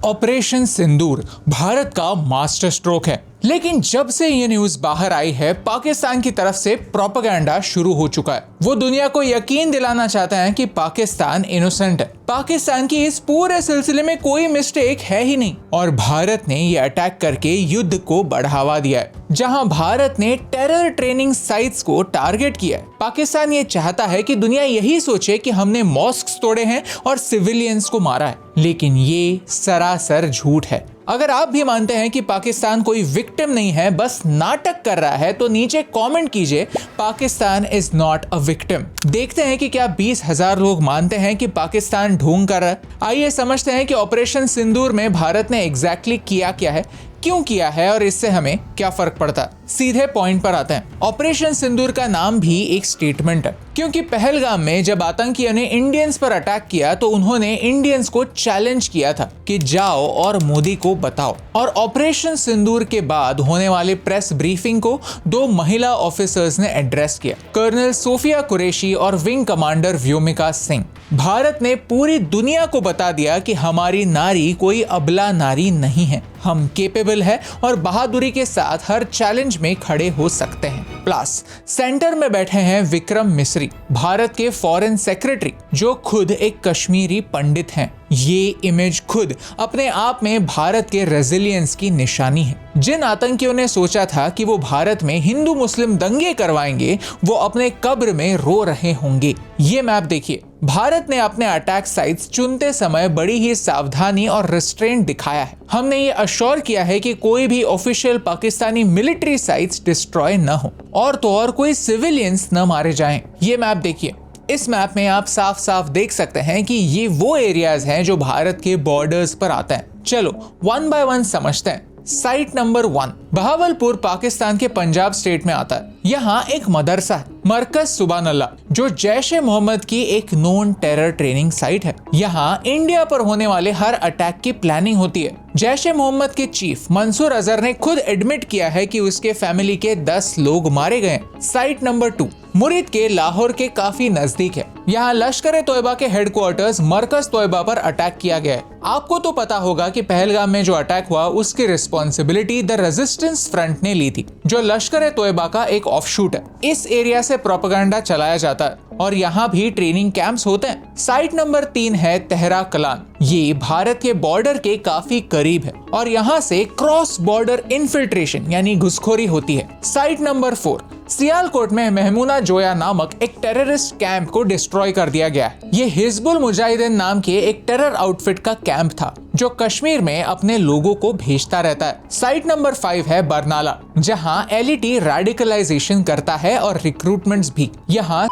Operation सिंदूर भारत का master stroke है, लेकिन जब से ये न्यूज बाहर आई है पाकिस्तान की तरफ से प्रोपेगेंडा शुरू हो चुका है। वो दुनिया को यकीन दिलाना चाहते हैं कि पाकिस्तान इनोसेंट है, पाकिस्तान की इस पूरे सिलसिले में कोई मिस्टेक है ही नहीं और भारत ने ये अटैक करके युद्ध को बढ़ावा दिया है। जहां भारत ने टेरर ट्रेनिंग साइट्स को टारगेट किया है, पाकिस्तान ये चाहता है कि दुनिया यही सोचे कि हमने मॉस्क्स तोड़े हैं और सिविलियंस को मारा है, लेकिन ये सरासर झूठ है। अगर आप भी मानते हैं कि पाकिस्तान कोई विक्टिम नहीं है, बस नाटक कर रहा है, तो नीचे कमेंट कीजिए Pakistan is not a victim. देखते हैं कि क्या 20,000 लोग मानते हैं कि पाकिस्तान ढोंग कर रहा है। आइए समझते हैं कि ऑपरेशन सिंदूर में भारत ने एग्जैक्टली किया क्या है, क्यों किया है और इससे हमें क्या फर्क पड़ता है। सीधे पॉइंट पर आते हैं। ऑपरेशन सिंदूर का नाम भी एक स्टेटमेंट है, क्योंकि पहलगाम में जब आतंकियों ने इंडियंस पर अटैक किया तो उन्होंने इंडियंस को चैलेंज किया था कि जाओ और मोदी को बताओ। और ऑपरेशन सिंदूर के बाद होने वाले प्रेस ब्रीफिंग को 2 महिला ऑफिसर्स ने एड्रेस किया, कर्नल सोफिया कुरैशी और विंग कमांडर व्योमिका सिंह। भारत ने पूरी दुनिया को बता दिया कि हमारी नारी कोई अबला नारी नहीं है, हम केपेबल है और बहादुरी के साथ हर चैलेंज में खड़े हो सकते हैं। प्लस सेंटर में बैठे हैं विक्रम मिस्री, भारत के फॉरेन सेक्रेटरी, जो खुद एक कश्मीरी पंडित हैं। ये इमेज खुद अपने आप में भारत के रेजिलियंस की निशानी है। जिन आतंकियों ने सोचा था कि वो भारत में हिंदू मुस्लिम दंगे करवाएंगे, वो अपने कब्र में रो रहे होंगे। ये मैप देखिए, भारत ने अपने अटैक साइट्स चुनते समय बड़ी ही सावधानी और रिस्ट्रेंट दिखाया है। हमने ये अश्योर किया है कि कोई भी official Pakistani military sites destroy न हो और तो और कोई सिविलियंस न मारे जाएं। ये मैप देखिए, इस मैप में आप साफ साफ देख सकते हैं कि ये वो एरियाज हैं जो भारत के बॉर्डर्स पर आते हैं। चलो 1 बाय 1 समझते हैं। साइट नंबर 1 बहावलपुर पाकिस्तान के पंजाब स्टेट में आता है। यहाँ एक मदरसा है, मरकज सुभान अल्लाह, जो जैश ए मोहम्मद की एक नोन टेरर ट्रेनिंग साइट है। यहाँ इंडिया पर होने वाले हर अटैक की प्लानिंग होती है। जैश ए मोहम्मद के चीफ मंसूर अजहर ने खुद एडमिट किया है कि उसके फैमिली के 10 लोग मारे गए। साइट नंबर 2 मुरीद के लाहौर के काफी नजदीक है। यहाँ लश्कर ए तोयबा के हेडक्वार्टर्स मरकज तोयबा पर अटैक किया गया है। आपको तो पता होगा कि पहलगाम में जो अटैक हुआ उसकी रिस्पॉन्सिबिलिटी द रेजिस्टेंस फ्रंट ने ली थी, जो लश्कर ए तोयबा का एक ऑफशूट है। इस एरिया से प्रोपेगेंडा चलाया जाता है और यहाँ भी ट्रेनिंग कैंप्स होते हैं। साइट नंबर 3 है तेहरा कलान। ये भारत के बॉर्डर के काफी करीब है और यहाँ से क्रॉस बॉर्डर इन्फिल्ट्रेशन यानी घुसखोरी होती है। साइट नंबर 4 सियालकोट में महमूना जोया नामक एक टेररिस्ट कैंप को डिस्ट्रॉय कर दिया गया है। ये हिजबुल मुजाहिदीन नाम के एक टेरर आउटफिट का कैंप था, जो कश्मीर में अपने लोगों को भेजता रहता है। साइट नंबर 5 है बरनाला, जहां एलईटी रेडिकलाइजेशन करता है और रिक्रूटमेंट्स भी। यहाँ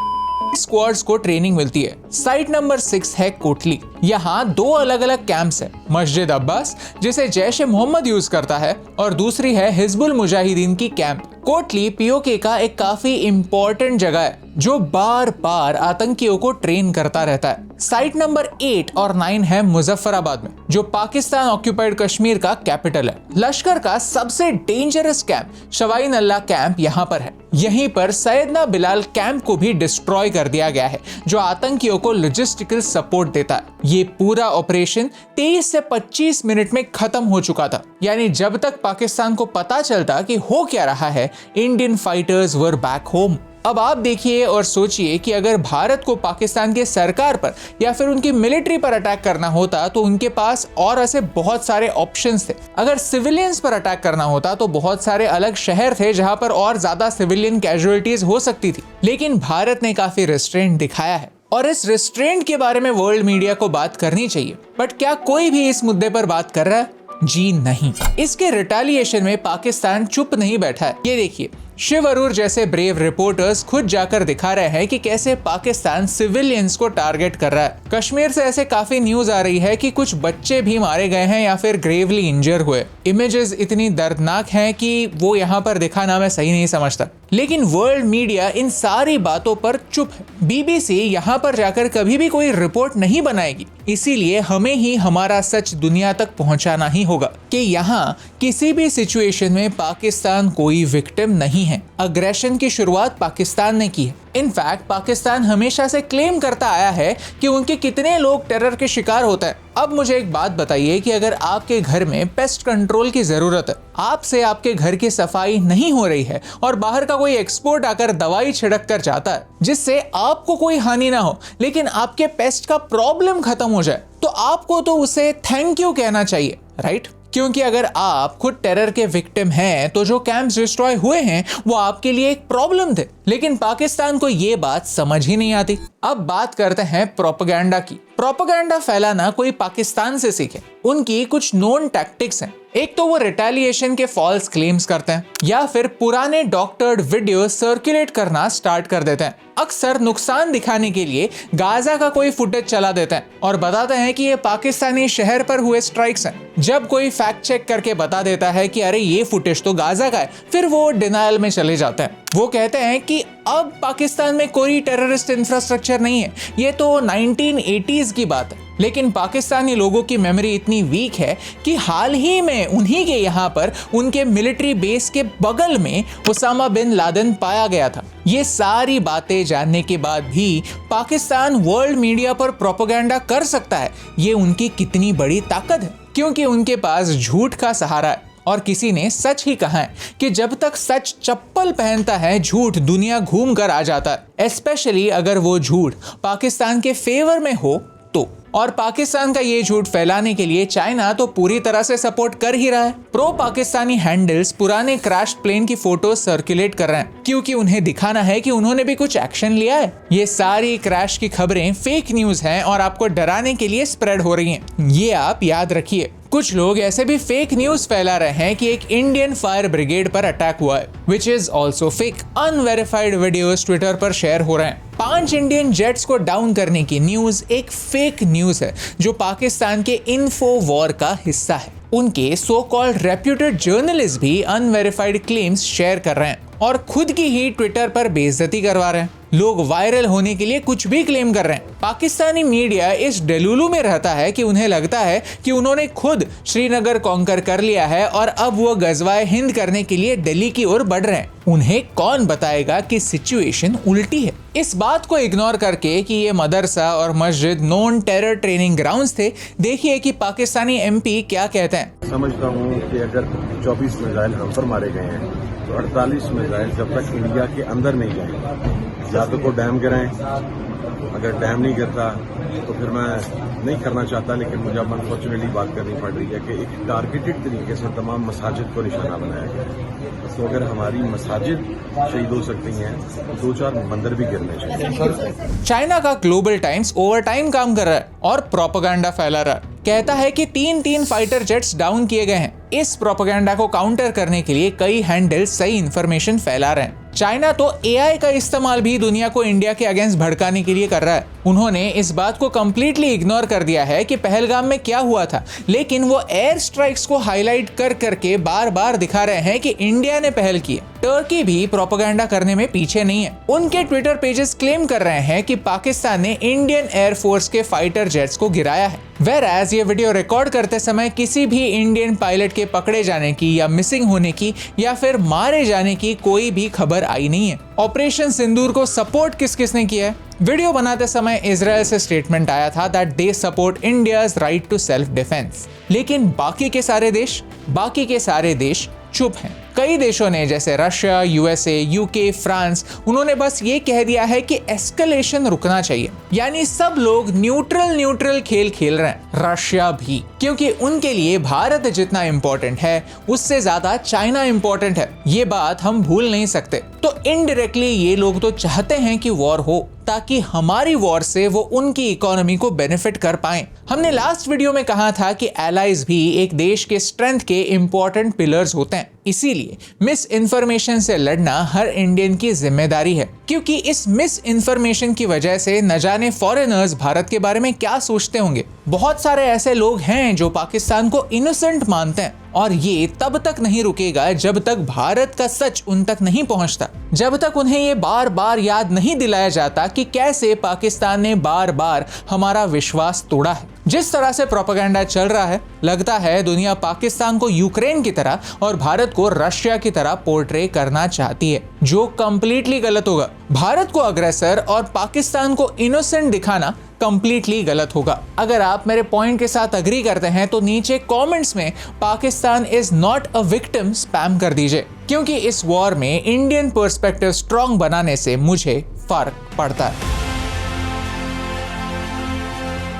स्क्वाड्स को ट्रेनिंग मिलती है। साइट नंबर 6 है कोटली। यहाँ 2 अलग अलग कैंप्स है, मस्जिद अब्बास जिसे जैश ए मोहम्मद यूज करता है और दूसरी है हिजबुल मुजाहिदीन की कैंप। कोटली पीओके का एक काफी इंपॉर्टेंट जगह है, जो बार बार आतंकियों को ट्रेन करता रहता है। साइट नंबर 8 और 9 है मुजफ्फराबाद में, जो पाकिस्तान ऑक्यूपाइड कश्मीर का कैपिटल है। लश्कर का सबसे डेंजरस कैंप शवाइन अल्लाह कैंप यहाँ पर है। यहीं पर सैयदना बिलाल कैंप को भी डिस्ट्रॉय कर दिया गया है, जो आतंकियों को लॉजिस्टिकल सपोर्ट देता है। ये पूरा ऑपरेशन 23 से 25 मिनट में खत्म हो चुका था, यानी जब तक पाकिस्तान को पता चलता कि हो क्या रहा है, Indian fighters were back home. अब आप देखिए और सोचिए कि अगर भारत को पाकिस्तान के सरकार पर या फिर उनकी मिलिट्री पर अटैक करना होता तो उनके पास और ऐसे बहुत सारे ऑप्शंस थे। अगर सिविलियंस पर अटैक करना होता तो बहुत सारे अलग शहर थे जहां पर और ज्यादा सिविलियन कैजुअलिटीज हो सकती थी, लेकिन भारत ने काफी रिस्ट्रेंट दिखाया है और इस रिस्ट्रेंट के बारे में वर्ल्ड मीडिया को बात करनी चाहिए। बट क्या कोई भी इस मुद्दे पर बात कर रहा है? जी नहीं। इसके रिटेलिएशन में पाकिस्तान चुप नहीं बैठा है। ये देखिए, शिव अरूर जैसे ब्रेव रिपोर्टर्स खुद जाकर दिखा रहे हैं कि कैसे पाकिस्तान सिविलियंस को टारगेट कर रहा है। कश्मीर से ऐसे काफी न्यूज आ रही है कि कुछ बच्चे भी मारे गए हैं या फिर ग्रेवली इंजर हुए। इमेजेस इतनी दर्दनाक हैं कि वो यहाँ पर दिखाना मैं सही नहीं समझता, लेकिन वर्ल्ड मीडिया इन सारी बातों पर चुप है। बीबीसी यहाँ पर जाकर कभी भी कोई रिपोर्ट नहीं बनाएगी, इसीलिए हमें ही हमारा सच दुनिया तक पहुंचाना ही होगा कि यहाँ किसी भी सिचुएशन में पाकिस्तान कोई विक्टिम नहीं है। है, अग्रेशन की शुरुआत पाकिस्तान ने की है। इनफैक्ट पाकिस्तान हमेशा से क्लेम करता आया है कि उनके कितने लोग टेरर के शिकार होते हैं। अब मुझे एक बात बताइए कि अगर आपके घर में पेस्ट कंट्रोल की जरूरत है, आपसे आपके घर की सफाई नहीं हो रही है और बाहर का कोई एक्सपर्ट आकर दवाई छिड़क कर जाता है जिससे आपको कोई हानि ना हो लेकिन आपके पेस्ट का प्रॉब्लम खत्म हो जाए, तो आपको तो उसे थैंक यू कहना चाहिए, राइट? क्योंकि अगर आप खुद टेरर के विक्टिम हैं तो जो कैंप्स डिस्ट्रॉय हुए हैं वो आपके लिए एक प्रॉब्लम थे, लेकिन पाकिस्तान को ये बात समझ ही नहीं आती। अब बात करते हैं प्रोपेगेंडा की। प्रोपेगेंडा फैलाना कोई पाकिस्तान से सीखे। उनकी कुछ नोन टैक्टिक्स हैं। एक तो वो रिटेलिएशन के फॉल्स क्लेम्स करते हैं या फिर पुराने डॉक्टर्ड वीडियो सर्कुलेट करना स्टार्ट कर देते हैं। अक्सर नुकसान दिखाने के लिए गाजा का कोई फुटेज चला देते हैं और बताते हैं कि ये पाकिस्तानी शहर पर हुए स्ट्राइक्स हैं। जब कोई फैक्ट चेक करके बता देता है कि अरे ये फुटेज तो गाजा का है, फिर वो डिनायल में चले जाते हैं। वो कहते हैं कि अब पाकिस्तान में कोई टेररिस्ट इंफ्रास्ट्रक्चर नहीं है, ये तो 1980s की बात है। लेकिन पाकिस्तानी लोगों की मेमोरी इतनी वीक है कि हाल ही में उन्हीं के यहाँ पर उनके मिलिट्री बेस के बगल में उसामा बिन लादेन पाया गया था। ये सारी बातें जानने के बाद भी पाकिस्तान वर्ल्ड मीडिया पर प्रोपेगेंडा कर सकता है। ये उनकी कितनी बड़ी ताकत है, क्योंकि उनके पास झूठ का सहारा है। और किसी ने सच ही कहा है कि जब तक सच चप्पल पहनता है, झूठ दुनिया घूम कर आ जाता है, स्पेशली अगर वो झूठ पाकिस्तान के फेवर में हो तो। और पाकिस्तान का ये झूठ फैलाने के लिए चाइना तो पूरी तरह से सपोर्ट कर ही रहा है। प्रो पाकिस्तानी हैंडल्स पुराने क्रैश प्लेन की फोटो सर्कुलेट कर रहे हैं क्योंकि उन्हें दिखाना है कि उन्होंने भी कुछ एक्शन लिया है। ये सारी क्रैश की खबरें फेक न्यूज हैं और आपको डराने के लिए स्प्रेड हो रही हैं। ये आप याद रखिए। कुछ लोग ऐसे भी फेक न्यूज फैला रहे हैं कि एक इंडियन फायर ब्रिगेड पर अटैक हुआ है, which is also fake. Unverified videos Twitter पर शेयर हो रहे हैं। 5 इंडियन जेट्स को डाउन करने की न्यूज एक फेक न्यूज है जो पाकिस्तान के इन्फो वॉर का हिस्सा है। उनके सो कॉल्ड रेप्यूटेड जर्नलिस्ट भी अनवेरिफाइड क्लेम्स शेयर कर रहे हैं और खुद की ही ट्विटर पर बेइज्जती करवा रहे हैं। लोग वायरल होने के लिए कुछ भी क्लेम कर रहे हैं। पाकिस्तानी मीडिया इस डेलुलू में रहता है कि उन्हें लगता है कि उन्होंने खुद श्रीनगर कॉन्कर कर लिया है और अब वो गजवाए हिंद करने के लिए दिल्ली की ओर बढ़ रहे हैं। उन्हें कौन बताएगा कि सिचुएशन उल्टी है। इस बात को इग्नोर करके कि ये मदरसा और मस्जिद नॉन टेरर ट्रेनिंग ग्राउंड्स थे, देखिए कि पाकिस्तानी एमपी क्या कहते हैं। समझता हूँ कि अगर 24 मिसाइल हम पर मारे गए हैं तो 48 मिसाइल जब तक इंडिया के अंदर नहीं जाएंगे, या तो को डैम गिराएं, अगर डैम नहीं गिरता तो फिर मैं नहीं करना चाहता, लेकिन मुझे अब अनफॉर्चुनेटली बात करनी पड़ रही है कि एक टारगेटेड तरीके से तमाम मसाजिद को निशाना बनाया गया है। तो अगर हमारी मसाजिद शहीद हो सकती हैं तो 2-4 मंदिर भी गिरने चाहिए। चाइना का ग्लोबल टाइम्स ओवर टाइम काम कर रहा है और प्रोपेगेंडा फैला रहा है। कहता है कि 3 फाइटर जेट्स डाउन किए गए हैं। इस प्रोपेगेंडा को काउंटर करने के लिए कई हैंडल्स सही इंफॉर्मेशन फैला रहे हैं। चाइना तो एआई का इस्तेमाल भी दुनिया को इंडिया के अगेंस्ट भड़काने के लिए कर रहा है। उन्होंने इस बात को कंप्लीटली इग्नोर कर दिया है कि पहलगाम में क्या हुआ था, लेकिन वो एयर स्ट्राइक्स को हाईलाइट कर करके बार बार दिखा रहे हैं कि इंडिया ने पहल की है। टर्की भी प्रोपेगेंडा करने में पीछे नहीं है। उनके ट्विटर पेजेस क्लेम कर रहे हैं कि पाकिस्तान ने इंडियन एयरफोर्स के फाइटर जेट्स को गिराया है। वेरएज ये वीडियो रिकॉर्ड करते समय किसी भी इंडियन पायलट के पकड़े जाने की या मिसिंग होने की या फिर मारे जाने की कोई भी खबर आई नहीं है। ऑपरेशन सिंदूर को सपोर्ट किसने किया है? वीडियो बनाते समय इजराइल से स्टेटमेंट आया था that they support India's right to self defence, लेकिन बाकी के सारे देश चुप हैं। कई देशों ने जैसे रशिया, यूएसए, यूके, फ्रांस, उन्होंने बस ये कह दिया है कि एस्केलेशन रुकना चाहिए। यानी सब लोग न्यूट्रल खेल खेल रहे हैं। रशिया भी, क्योंकि उनके लिए भारत जितना इंपॉर्टेंट है उससे ज्यादा चाइना इंपॉर्टेंट है। ये बात हम भूल नहीं सकते। तो इनडायरेक्टली ये लोग तो चाहते हैं कि वॉर हो ताकि हमारी वॉर से वो उनकी इकोनॉमी को बेनिफिट कर पाएं। हमने लास्ट वीडियो में कहा था कि एलाइज भी एक देश के स्ट्रेंथ के इंपॉर्टेंट पिलर्स होते हैं। इसीलिए मिस इन्फॉर्मेशन से लड़ना हर इंडियन की जिम्मेदारी है, क्योंकि इस मिस इन्फॉर्मेशन की वजह से न जाने फॉरेनर्स भारत के बारे में क्या सोचते होंगे। बहुत सारे ऐसे लोग हैं जो पाकिस्तान को इनोसेंट मानते हैं और ये तब तक नहीं रुकेगा जब तक भारत का सच उन तक नहीं पहुंचता, जब तक उन्हें ये बार बार याद नहीं दिलाया जाता कि कैसे पाकिस्तान ने बार बार हमारा विश्वास तोड़ा है। जिस तरह से प्रोपेगेंडा चल रहा है, लगता है दुनिया पाकिस्तान को यूक्रेन की तरह और भारत को रशिया की तरह पोर्ट्रे करना चाहती है, जो कंप्लीटली गलत होगा। भारत को अग्रेसर और पाकिस्तान को इनोसेंट दिखाना कंप्लीटली गलत होगा। अगर आप मेरे पॉइंट के साथ अग्री करते हैं तो नीचे कमेंट्स में Pakistan is not a victim spam कर दीजिए, क्योंकि इस वॉर में इंडियन पर्सपेक्टिव स्ट्रांग बनाने से मुझे फर्क पड़ता है।